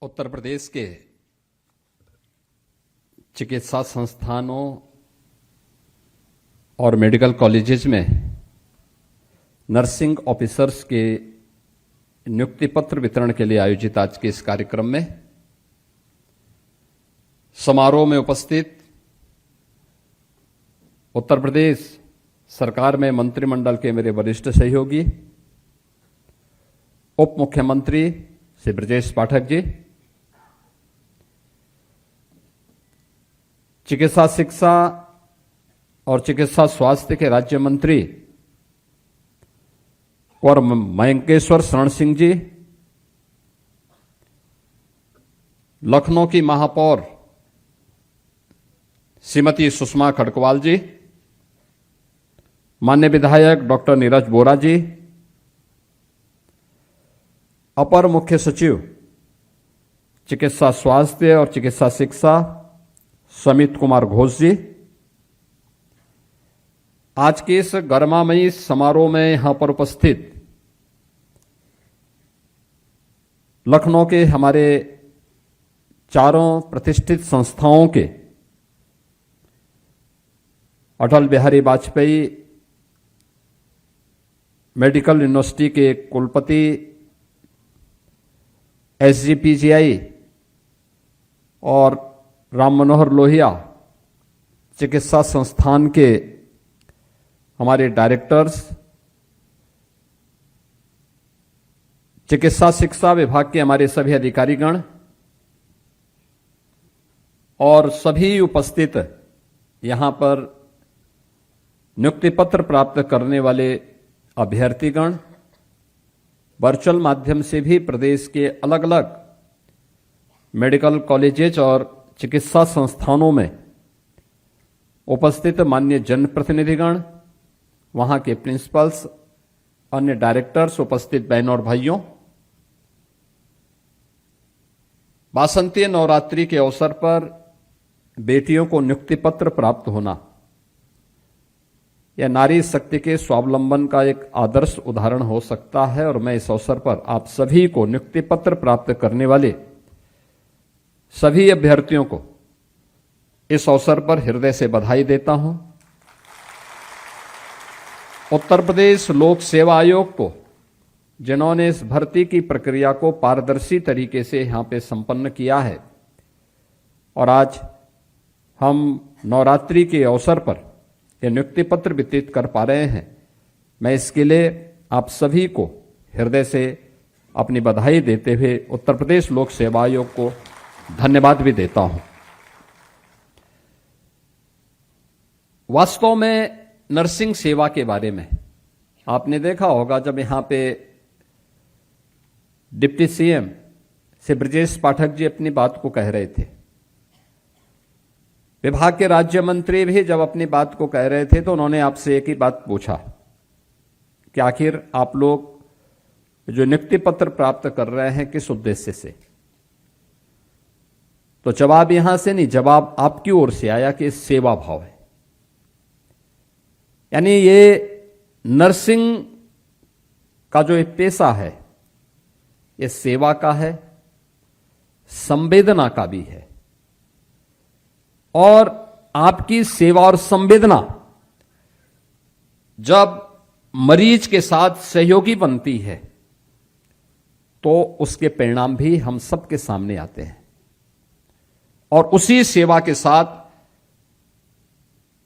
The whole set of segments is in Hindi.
उत्तर प्रदेश के चिकित्सा संस्थानों और मेडिकल कॉलेजेस में नर्सिंग ऑफिसर्स के नियुक्ति पत्र वितरण के लिए आयोजित आज के इस कार्यक्रम में समारोह में उपस्थित उत्तर प्रदेश सरकार में मंत्रिमंडल के मेरे वरिष्ठ सहयोगी उप मुख्यमंत्री श्री ब्रजेश पाठक जी, चिकित्सा शिक्षा और चिकित्सा स्वास्थ्य के राज्य मंत्री और मयंकेश्वर शरण सिंह जी, लखनऊ की महापौर श्रीमती सुषमा खड़कवाल जी, माननीय विधायक डॉक्टर नीरज बोरा जी, अपर मुख्य सचिव चिकित्सा स्वास्थ्य और चिकित्सा शिक्षा समित कुमार घोष जी, आज के इस गरिमामयी समारोह में यहां पर उपस्थित लखनऊ के हमारे चारों प्रतिष्ठित संस्थाओं के अटल बिहारी वाजपेयी मेडिकल यूनिवर्सिटी के कुलपति, SGPGI और राम मनोहर लोहिया चिकित्सा संस्थान के हमारे डायरेक्टर्स, चिकित्सा शिक्षा विभाग के हमारे सभी अधिकारीगण और सभी उपस्थित यहां पर नियुक्ति पत्र प्राप्त करने वाले अभ्यर्थीगण, वर्चुअल माध्यम से भी प्रदेश के अलग अलग मेडिकल कॉलेजेस और चिकित्सा संस्थानों में उपस्थित माननीय जनप्रतिनिधिगण, वहां के प्रिंसिपल्स, अन्य डायरेक्टर्स, उपस्थित बहनों और भाइयों, वासंतीय नवरात्रि के अवसर पर बेटियों को नियुक्ति पत्र प्राप्त होना यह नारी शक्ति के स्वावलंबन का एक आदर्श उदाहरण हो सकता है और मैं इस अवसर पर आप सभी को नियुक्ति पत्र प्राप्त करने वाले सभी अभ्यर्थियों को इस अवसर पर हृदय से बधाई देता हूं। उत्तर प्रदेश लोक सेवा आयोग को, जिन्होंने इस भर्ती की प्रक्रिया को पारदर्शी तरीके से यहां पे संपन्न किया है और आज हम नवरात्रि के अवसर पर यह नियुक्ति पत्र वितरित कर पा रहे हैं, मैं इसके लिए आप सभी को हृदय से अपनी बधाई देते हुए उत्तर प्रदेश लोक सेवा आयोग को धन्यवाद भी देता हूं। वास्तव में नर्सिंग सेवा के बारे में आपने देखा होगा, जब यहां पे डिप्टी सीएम श्री ब्रजेश पाठक जी अपनी बात को कह रहे थे, विभाग के राज्य मंत्री भी जब अपनी बात को कह रहे थे तो उन्होंने आपसे एक ही बात पूछा कि आखिर आप लोग जो नियुक्ति पत्र प्राप्त कर रहे हैं किस उद्देश्य से। तो जवाब यहां से नहीं, जवाब आपकी ओर से आया कि सेवा भाव है। यानी ये नर्सिंग का जो एक पेशा है ये सेवा का है, संवेदना का भी है और आपकी सेवा और संवेदना जब मरीज के साथ सहयोगी बनती है तो उसके परिणाम भी हम सबके सामने आते हैं और उसी सेवा के साथ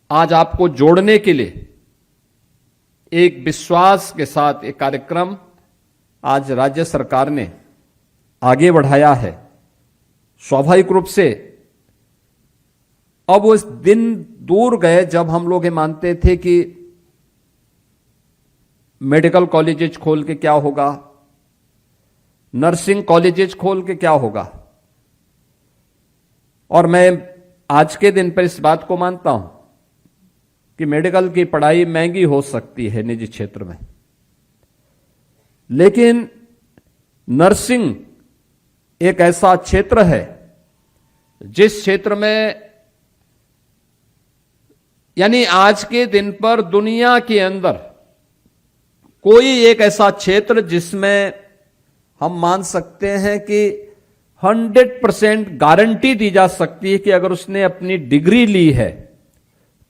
आज आपको जोड़ने के लिए एक विश्वास के साथ एक कार्यक्रम आज राज्य सरकार ने आगे बढ़ाया है। स्वाभाविक रूप से अब उस दिन दूर गए जब हम लोग ये मानते थे कि मेडिकल कॉलेजेस खोल के क्या होगा, नर्सिंग कॉलेजेस खोल के क्या होगा। और मैं आज के दिन पर इस बात को मानता हूं कि मेडिकल की पढ़ाई महंगी हो सकती है निजी क्षेत्र में, लेकिन नर्सिंग एक ऐसा क्षेत्र है जिस क्षेत्र में, यानी आज के दिन पर दुनिया के अंदर कोई एक ऐसा क्षेत्र जिसमें हम मान सकते हैं कि 100% गारंटी दी जा सकती है कि अगर उसने अपनी डिग्री ली है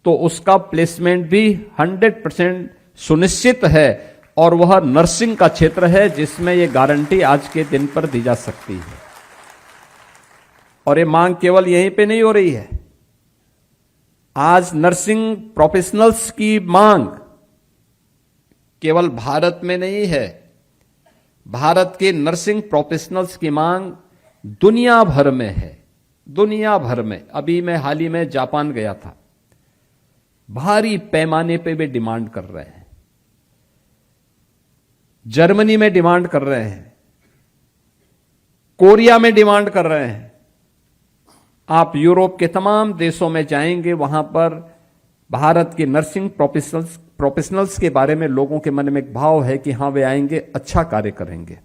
तो उसका प्लेसमेंट भी 100% सुनिश्चित है, और वह नर्सिंग का क्षेत्र है जिसमें यह गारंटी आज के दिन पर दी जा सकती है। और ये मांग केवल यहीं पे नहीं हो रही है, आज नर्सिंग प्रोफेशनल्स की मांग केवल भारत में नहीं है, भारत के नर्सिंग प्रोफेशनल्स की मांग दुनिया भर में है, दुनिया भर में। अभी मैं हाल ही में जापान गया था, भारी पैमाने पे वे डिमांड कर रहे हैं, जर्मनी में डिमांड कर रहे हैं, कोरिया में डिमांड कर रहे हैं। आप यूरोप के तमाम देशों में जाएंगे, वहां पर भारत के नर्सिंग प्रोफेशनल्स के बारे में लोगों के मन में एक भाव है कि हां वे आएंगे, अच्छा कार्य करेंगे।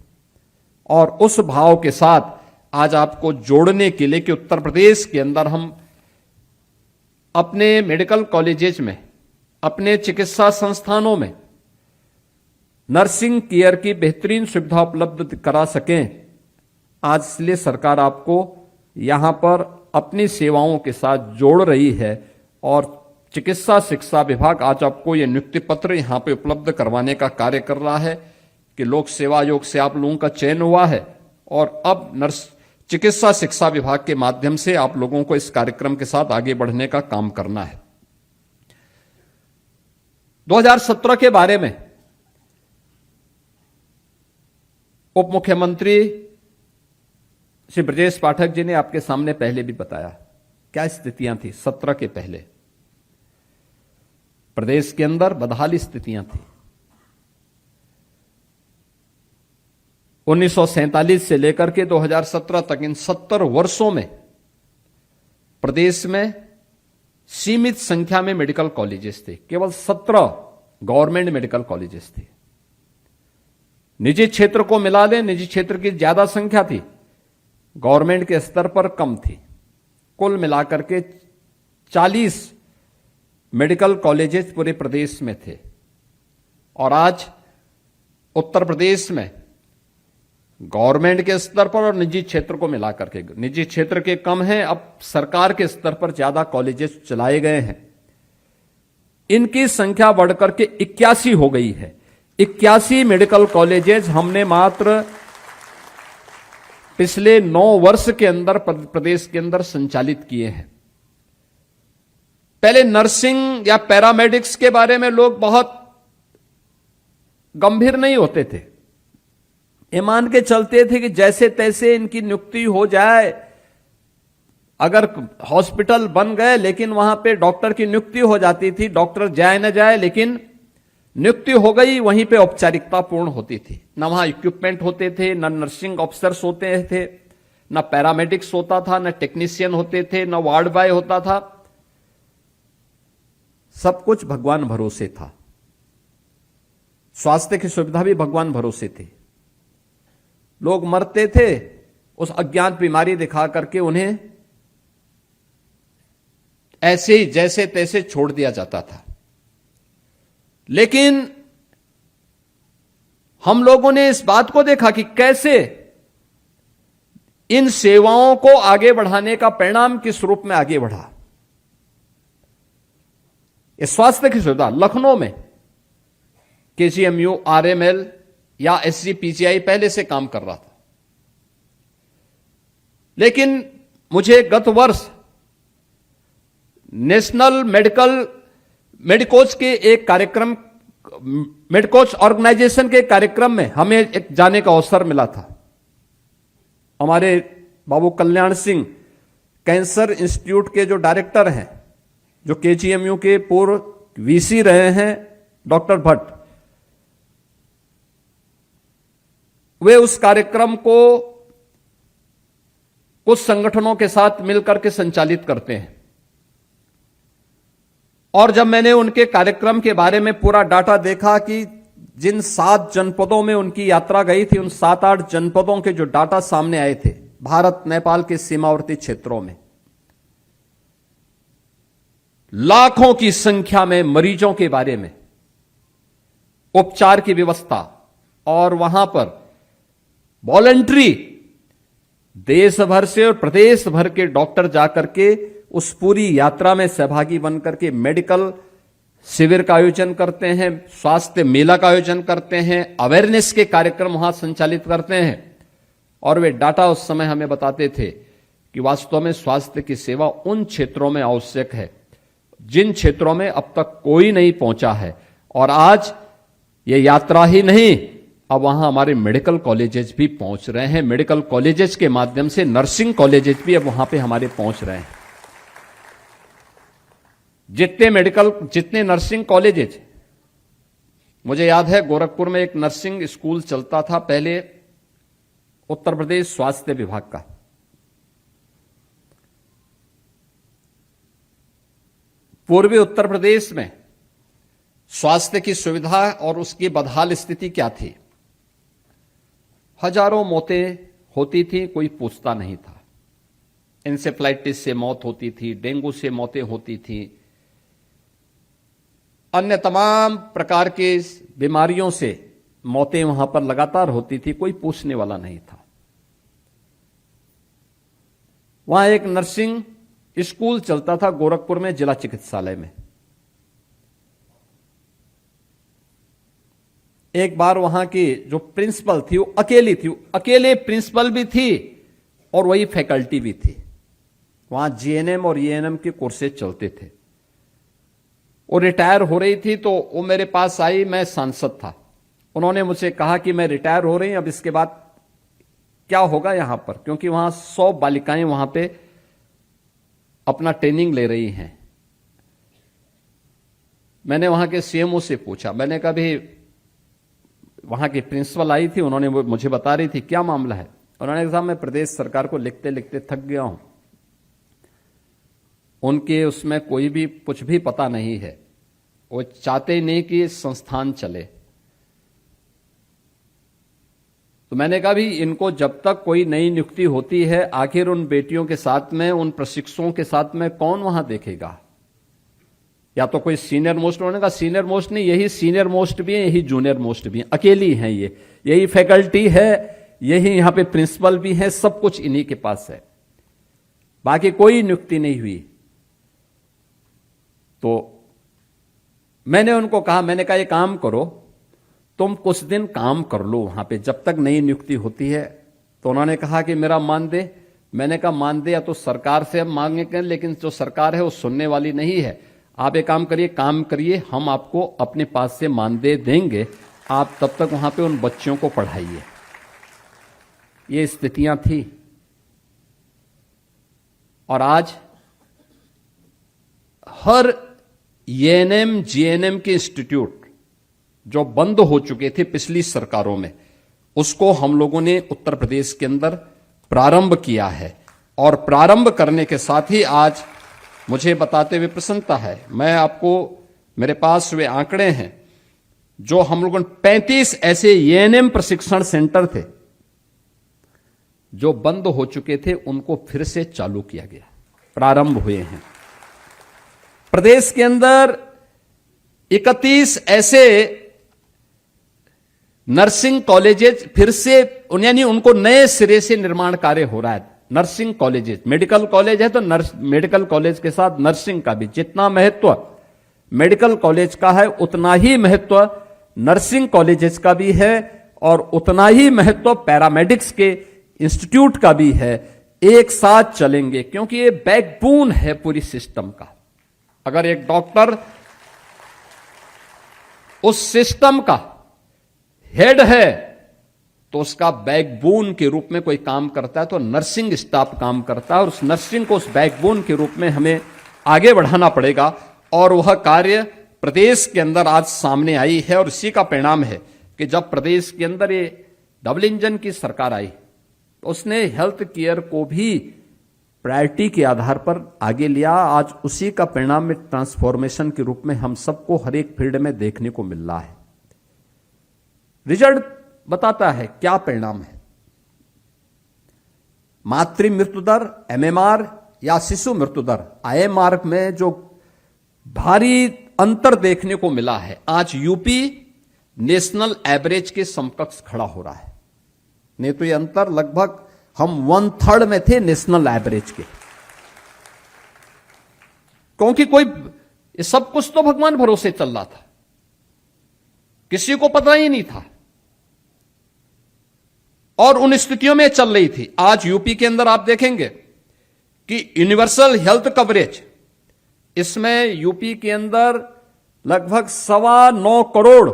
और उस भाव के साथ आज आपको जोड़ने के लिए कि उत्तर प्रदेश के अंदर हम अपने मेडिकल कॉलेजेस में, अपने चिकित्सा संस्थानों में नर्सिंग केयर की बेहतरीन सुविधा उपलब्ध करा सकें, आज इसलिए सरकार आपको यहां पर अपनी सेवाओं के साथ जोड़ रही है। और चिकित्सा शिक्षा विभाग आज आपको यह नियुक्ति पत्र यहां पे उपलब्ध करवाने का कार्य कर रहा है कि लोक सेवा आयोग से आप लोगों का चयन हुआ है, और अब चिकित्सा शिक्षा विभाग के माध्यम से आप लोगों को इस कार्यक्रम के साथ आगे बढ़ने का काम करना है। 2017 के बारे में उप मुख्यमंत्री श्री ब्रजेश पाठक जी ने आपके सामने पहले भी बताया क्या स्थितियां थी। 17 के पहले प्रदेश के अंदर बदहाली स्थितियां थी। 1947 से लेकर के 2017 तक इन 70 वर्षों में प्रदेश में सीमित संख्या में मेडिकल कॉलेजेस थे, केवल 17 गवर्नमेंट मेडिकल कॉलेजेस थे। निजी क्षेत्र को मिला लें, निजी क्षेत्र की ज्यादा संख्या थी, गवर्नमेंट के स्तर पर कम थी। कुल मिलाकर के 40 मेडिकल कॉलेजेस पूरे प्रदेश में थे। और आज उत्तर प्रदेश में गवर्नमेंट के स्तर पर और निजी क्षेत्र को मिलाकर के, निजी क्षेत्र के कम हैं, अब सरकार के स्तर पर ज्यादा कॉलेजेस चलाए गए हैं। इनकी संख्या बढ़कर के 81 हो गई है। 81 मेडिकल कॉलेजेस हमने मात्र पिछले 9 वर्ष के अंदर प्रदेश के अंदर संचालित किए हैं। पहले नर्सिंग या पैरामेडिक्स के बारे में लोग बहुत गंभीर नहीं होते थे, ये मान के चलते थे कि जैसे तैसे इनकी नियुक्ति हो जाए। अगर हॉस्पिटल बन गए लेकिन वहां पे डॉक्टर की नियुक्ति हो जाती थी, डॉक्टर जाए न जाए लेकिन नियुक्ति हो गई, वहीं पे औपचारिकता पूर्ण होती थी। न वहां इक्विपमेंट होते थे, न नर्सिंग ऑफिसर्स होते थे, न पैरामेडिक्स होता था, न टेक्नीशियन होते थे, न वार्ड बॉय होता था। सब कुछ भगवान भरोसे था। स्वास्थ्य की सुविधा भी भगवान भरोसे थी। लोग मरते थे उस अज्ञात बीमारी दिखा करके, उन्हें ऐसे ही जैसे तैसे छोड़ दिया जाता था। लेकिन हम लोगों ने इस बात को देखा कि कैसे इन सेवाओं को आगे बढ़ाने का परिणाम किस रूप में आगे बढ़ा। इस स्वास्थ्य की सुविधा लखनऊ में KGMU, RML या SGPGI पहले से काम कर रहा था। लेकिन मुझे गत वर्ष नेशनल मेडिकोच के एक कार्यक्रम, मेडिकोच ऑर्गेनाइजेशन के कार्यक्रम में हमें एक जाने का अवसर मिला था। हमारे बाबू कल्याण सिंह कैंसर इंस्टीट्यूट के जो डायरेक्टर हैं, जो KGMU के पूर्व VC रहे हैं, डॉक्टर भट्ट, वे उस कार्यक्रम को कुछ संगठनों के साथ मिलकर के संचालित करते हैं। और जब मैंने उनके कार्यक्रम के बारे में पूरा डाटा देखा कि जिन 7 जनपदों में उनकी यात्रा गई थी, उन 7-8 जनपदों के जो डाटा सामने आए थे, भारत नेपाल के सीमावर्ती क्षेत्रों में लाखों की संख्या में मरीजों के बारे में, उपचार की व्यवस्था, और वहां पर वॉलंटरी देश भर से और प्रदेश भर के डॉक्टर जाकर के उस पूरी यात्रा में सहभागी बनकर के मेडिकल शिविर का आयोजन करते हैं, स्वास्थ्य मेला का आयोजन करते हैं, अवेयरनेस के कार्यक्रम वहां संचालित करते हैं। और वे डाटा उस समय हमें बताते थे कि वास्तव में स्वास्थ्य की सेवा उन क्षेत्रों में आवश्यक है जिन क्षेत्रों में अब तक कोई नहीं पहुंचा है। और आज ये यात्रा ही नहीं, अब वहां हमारे मेडिकल कॉलेजेस भी पहुंच रहे हैं। मेडिकल कॉलेजेस के माध्यम से नर्सिंग कॉलेजेस भी अब वहां पे हमारे पहुंच रहे हैं। जितने नर्सिंग कॉलेजेस, मुझे याद है गोरखपुर में एक नर्सिंग स्कूल चलता था पहले, उत्तर प्रदेश स्वास्थ्य विभाग का। पूर्वी उत्तर प्रदेश में स्वास्थ्य की सुविधा और उसकी बदहाल स्थिति क्या थी? हजारों मौतें होती थी, कोई पूछता नहीं था। इंसेफ्लाइटिस से मौत होती थी, डेंगू से मौतें होती थी, अन्य तमाम प्रकार के बीमारियों से मौतें वहां पर लगातार होती थी, कोई पूछने वाला नहीं था। वहां एक नर्सिंग स्कूल चलता था गोरखपुर में, जिला चिकित्सालय में। एक बार वहां की जो प्रिंसिपल थी वो अकेली थी, अकेले प्रिंसिपल भी थी और वही फैकल्टी भी थी। वहां जीएनएम और ईएनएम के कोर्सेज चलते थे। वो रिटायर हो रही थी तो वो मेरे पास आई, मैं सांसद था। उन्होंने मुझसे कहा कि मैं रिटायर हो रही हूं, अब इसके बाद क्या होगा यहां पर, क्योंकि वहां 100 बालिकाएं वहां पे अपना ट्रेनिंग ले रही हैं। मैंने वहां के सीएमओ से पूछा, मैंने कहा भी वहां की प्रिंसिपल आई थी, उन्होंने मुझे बता रही थी क्या मामला है। उन्होंने कहा मैं प्रदेश सरकार को लिखते लिखते थक गया हूं, उनके उसमें कोई भी कुछ भी पता नहीं है, वो चाहते ही नहीं कि संस्थान चले। तो मैंने कहा भी इनको जब तक कोई नई नियुक्ति होती है, आखिर उन बेटियों के साथ में, उन प्रशिक्षुओं के साथ में कौन वहां देखेगा? या तो कोई सीनियर मोस्ट, उन्होंने कहा सीनियर मोस्ट नहीं, यही सीनियर मोस्ट भी है, यही जूनियर मोस्ट भी है, अकेली हैं ये, यही फैकल्टी है, यही यहां पे प्रिंसिपल भी है, सब कुछ इन्हीं के पास है, बाकी कोई नियुक्ति नहीं हुई। तो मैंने उनको कहा, मैंने कहा ये काम करो, तुम कुछ दिन काम कर लो वहां पे जब तक नई नियुक्ति होती है। तो उन्होंने कहा कि मेरा मानदेय, मैंने कहा मानदेय या तो सरकार से हम मांगेंगे, लेकिन जो सरकार है वो सुनने वाली नहीं है। आप एक काम करिए, हम आपको अपने पास से मानदेय देंगे, आप तब तक वहां पे उन बच्चों को पढ़ाइए। ये स्थितियां थी। और आज हर एएनएम जीएनएम के इंस्टीट्यूट जो बंद हो चुके थे पिछली सरकारों में, उसको हम लोगों ने उत्तर प्रदेश के अंदर प्रारंभ किया है। और प्रारंभ करने के साथ ही आज मुझे बताते हुए प्रसन्नता है, मैं आपको, मेरे पास वे आंकड़े हैं जो हम लोगों ने 35 ऐसे एएनएम प्रशिक्षण सेंटर थे जो बंद हो चुके थे, उनको फिर से चालू किया गया, प्रारंभ हुए हैं। प्रदेश के अंदर 31 ऐसे नर्सिंग कॉलेजेस फिर से, यानी उनको नए सिरे से निर्माण कार्य हो रहा है। नर्सिंग कॉलेजेस, मेडिकल कॉलेज है तो मेडिकल कॉलेज के साथ नर्सिंग का भी, जितना महत्व मेडिकल कॉलेज का है उतना ही महत्व नर्सिंग कॉलेजेस का भी है, और उतना ही महत्व पैरामेडिक्स के इंस्टीट्यूट का भी है। एक साथ चलेंगे क्योंकि ये बैकबोन है पूरी सिस्टम का। अगर एक डॉक्टर उस सिस्टम का हेड है तो उसका बैकबोन के रूप में कोई काम करता है, तो नर्सिंग स्टाफ काम करता है, और उस नर्सिंग को उस बैकबोन के रूप में हमें आगे बढ़ाना पड़ेगा। और वह कार्य प्रदेश के अंदर आज सामने आई है, और इसी का परिणाम है कि जब प्रदेश के अंदर ये डबल इंजन की सरकार आई तो उसने हेल्थ केयर को भी प्रायोरिटी के आधार पर आगे लिया। आज उसी का परिणाम में ट्रांसफॉर्मेशन के रूप में हम सबको हर एक फील्ड में देखने को मिल रहा है। रिजल्ट बताता है क्या परिणाम है। मातृ मृत्यु दर एमएमआर या शिशु मृत्यु दर आईएमआर में जो भारी अंतर देखने को मिला है, आज यूपी नेशनल एवरेज के समकक्ष खड़ा हो रहा है। नहीं तो ये अंतर लगभग हम 1/3 में थे नेशनल एवरेज के। क्योंकि कोई ये सब कुछ तो भगवान भरोसे चल रहा था, किसी को पता ही नहीं था, और उन स्थितियों में चल रही थी। आज यूपी के अंदर आप देखेंगे कि यूनिवर्सल हेल्थ कवरेज, इसमें यूपी के अंदर लगभग 9.25 करोड़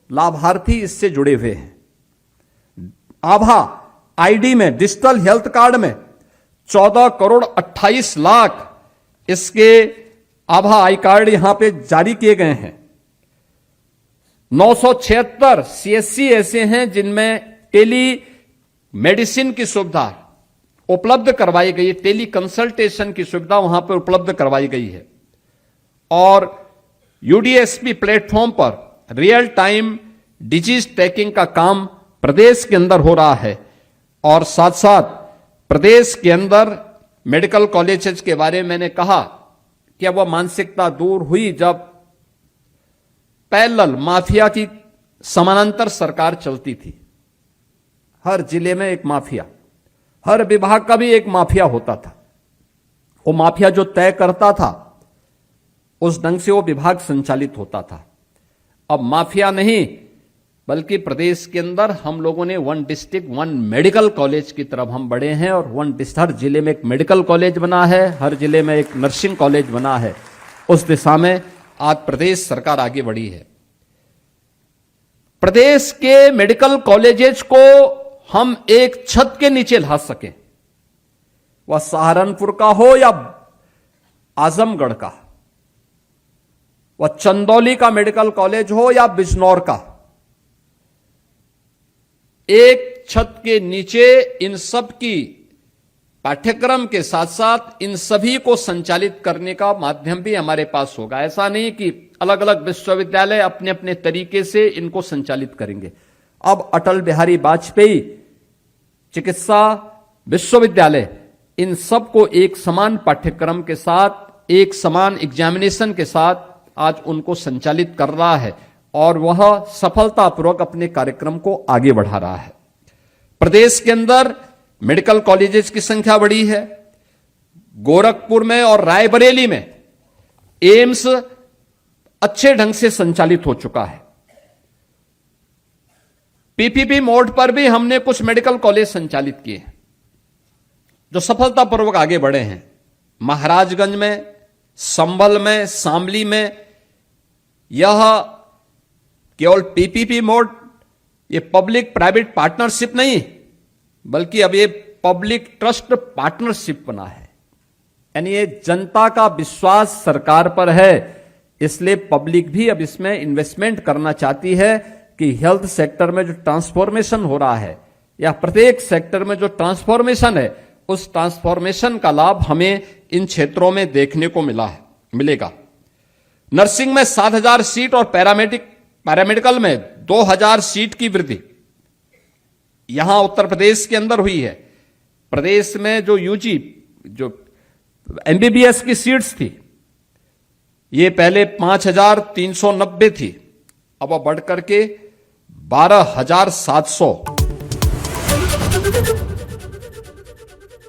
लाभार्थी इससे जुड़े हुए हैं। आभा आईडी में, डिजिटल हेल्थ कार्ड में 14 करोड़ 28 लाख इसके आभा आई कार्ड यहां पे जारी किए गए हैं। 976 सीएससी ऐसे हैं जिनमें टेली मेडिसिन की सुविधा उपलब्ध करवाई गई है, टेली कंसल्टेशन की सुविधा वहां पर उपलब्ध करवाई गई है। और यूडीएसपी प्लेटफॉर्म पर रियल टाइम डिजीज ट्रैकिंग का काम प्रदेश के अंदर हो रहा है। और साथ साथ प्रदेश के अंदर मेडिकल कॉलेजेस के बारे में मैंने कहा कि अब वह मानसिकता दूर हुई जब पैरेलल माफिया की समानांतर सरकार चलती थी। हर जिले में एक माफिया, हर विभाग का भी एक माफिया होता था। वो माफिया जो तय करता था उस ढंग से वो विभाग संचालित होता था। अब माफिया नहीं, बल्कि प्रदेश के अंदर हम लोगों ने 1 डिस्ट्रिक्ट 1 मेडिकल कॉलेज की तरफ हम बढ़े हैं। और हर जिले में एक मेडिकल कॉलेज बना है, हर जिले में एक नर्सिंग कॉलेज बना है। उस दिशा में आज प्रदेश सरकार आगे बढ़ी है। प्रदेश के मेडिकल कॉलेजेस को हम एक छत के नीचे ला सकें, वह सहारनपुर का हो या आजमगढ़ का, वह चंदौली का मेडिकल कॉलेज हो या बिजनौर का, एक छत के नीचे इन सब की पाठ्यक्रम के साथ साथ इन सभी को संचालित करने का माध्यम भी हमारे पास होगा। ऐसा नहीं कि अलग अलग विश्वविद्यालय अपने अपने तरीके से इनको संचालित करेंगे। अब अटल बिहारी वाजपेयी चिकित्सा विश्वविद्यालय इन सबको एक समान पाठ्यक्रम के साथ, एक समान एग्जामिनेशन के साथ आज उनको संचालित कर रहा है और वह सफलतापूर्वक अपने कार्यक्रम को आगे बढ़ा रहा है। प्रदेश के अंदर मेडिकल कॉलेजेस की संख्या बढ़ी है। गोरखपुर में और रायबरेली में एम्स अच्छे ढंग से संचालित हो चुका है। पीपीपी मोड पर भी हमने कुछ मेडिकल कॉलेज संचालित किए हैं जो सफलतापूर्वक आगे बढ़े हैं। महाराजगंज में, संभल में, शामली में यह केवल पीपीपी मोड, ये पब्लिक प्राइवेट पार्टनरशिप नहीं, बल्कि अब ये पब्लिक ट्रस्ट पार्टनरशिप बना है। यानी ये जनता का विश्वास सरकार पर है, इसलिए पब्लिक भी अब इसमें इन्वेस्टमेंट करना चाहती है कि हेल्थ सेक्टर में जो ट्रांसफॉर्मेशन हो रहा है या प्रत्येक सेक्टर में जो ट्रांसफॉर्मेशन है, उस ट्रांसफॉर्मेशन का लाभ हमें इन क्षेत्रों में देखने को मिलेगा। नर्सिंग में 7,000 सीट और पैरामेडिकल में 2,000 सीट की वृद्धि यहां उत्तर प्रदेश के अंदर हुई है। प्रदेश में जो यूजी, जो एमबीबीएस की सीट्स थी, ये पहले 5,390 थी, अब बढ़ करके 12,700